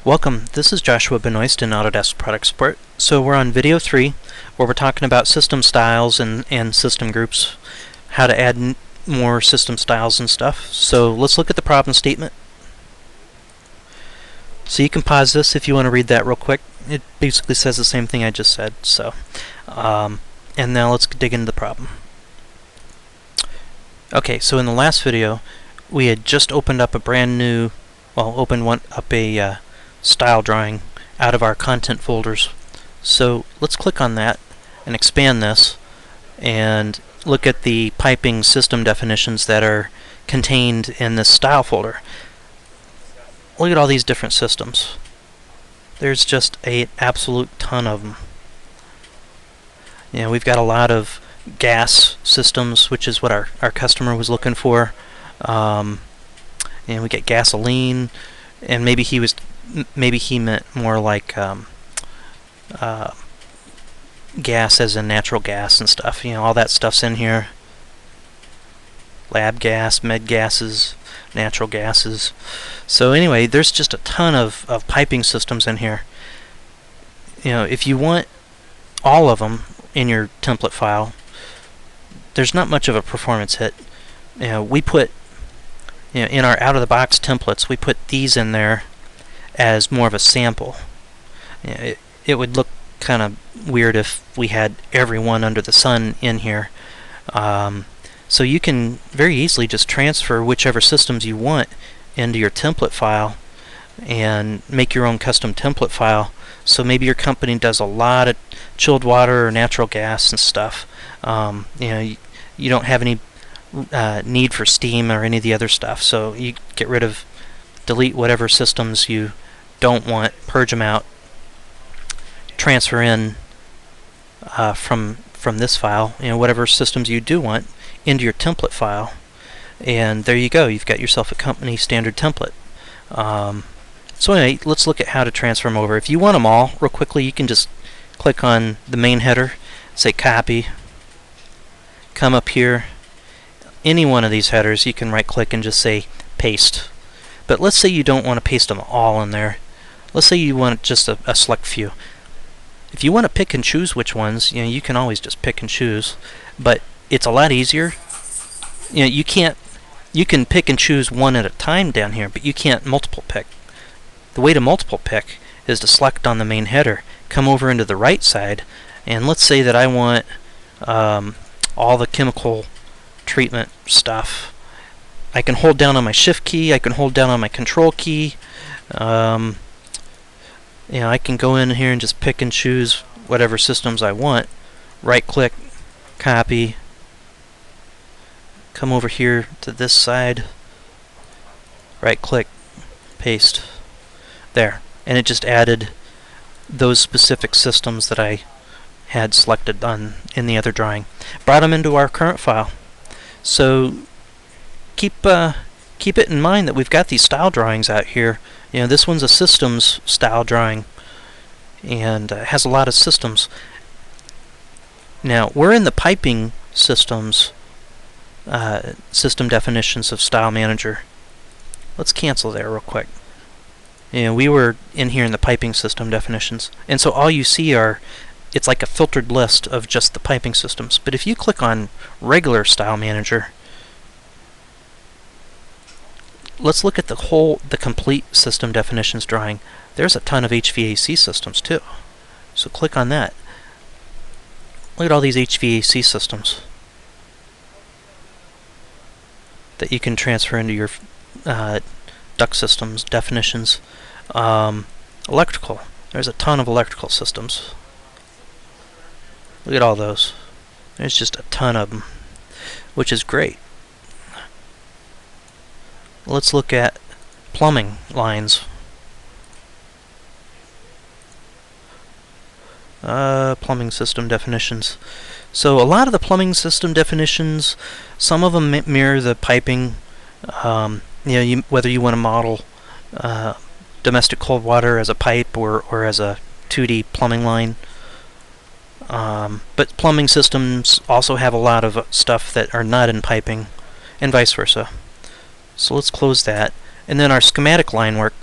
Welcome, this is Joshua Benoist in Autodesk Product Support. So we're on video 3 where we're talking about system styles and system groups, how to add more system styles and stuff. So let's look at the problem statement. So you can pause this if you want to read that real quick. It basically says the same thing I just said. So, and now let's dig into the problem. Okay, so in the last video we had just opened up a brand new, style drawing out of our content folders. So let's click on that and expand this and look at the piping system definitions that are contained in this style folder. Look at all these different systems. There's just an absolute ton of them. You know, we've got a lot of gas systems, which is what our customer was looking for. And we get gasoline, and maybe he meant more like gas as in natural gas and stuff. You know, all that stuff's in here. Lab gas, med gases, natural gases. So anyway, there's just a ton of piping systems in here. You know, if you want all of them in your template file, there's not much of a performance hit. You know, we put, you know, in our out-of-the-box templates, we put these in there as more of a sample. You know, it would look kind of weird if we had everyone under the sun in here. So you can very easily just transfer whichever systems you want into your template file and make your own custom template file. So maybe your company does a lot of chilled water or natural gas and stuff. You know, you don't have any need for steam or any of the other stuff, so you get rid of, delete whatever systems you don't want, purge them out, transfer in from this file, you know, whatever systems you do want into your template file, and there you go, you've got yourself a company standard template. So anyway, let's look at how to transfer them over. If you want them all, real quickly, you can just click on the main header, say copy, come up here, any one of these headers, you can right click and just say paste. But let's say you don't want to paste them all in there. Let's say you want just a select few. If you want to pick and choose which ones, you know, you can always just pick and choose, but it's a lot easier. You know, you can pick and choose one at a time down here, but you can't multiple pick. The way to multiple pick is to select on the main header, come over into the right side, and let's say that I want all the chemical treatment stuff. I can hold down on my shift key, I can hold down on my control key. You know, I can go in here and just pick and choose whatever systems I want. Right click, copy, come over here to this side, right click, paste. There, and it just added those specific systems that I had selected in the other drawing. Brought them into our current file. So keep it in mind that we've got these style drawings out here. You know, this one's a systems style drawing, and has a lot of systems. Now we're in the piping systems system definitions of Style Manager. Let's cancel there real quick. You know, we were in here in the piping system definitions, and so all you see are, it's like a filtered list of just the piping systems. But if you click on regular Style Manager, let's look at the complete system definitions drawing. There's a ton of HVAC systems too. So click on that. Look at all these HVAC systems that you can transfer into your duct systems definitions. Electrical. There's a ton of electrical systems. Look at all those. There's just a ton of them, which is great. Let's look at plumbing lines. Plumbing system definitions. So a lot of the plumbing system definitions, some of them mirror the piping. You know, whether you want to model domestic cold water as a pipe or as a 2D plumbing line. But plumbing systems also have a lot of stuff that are not in piping, and vice versa. So let's close that. And then our schematic line work.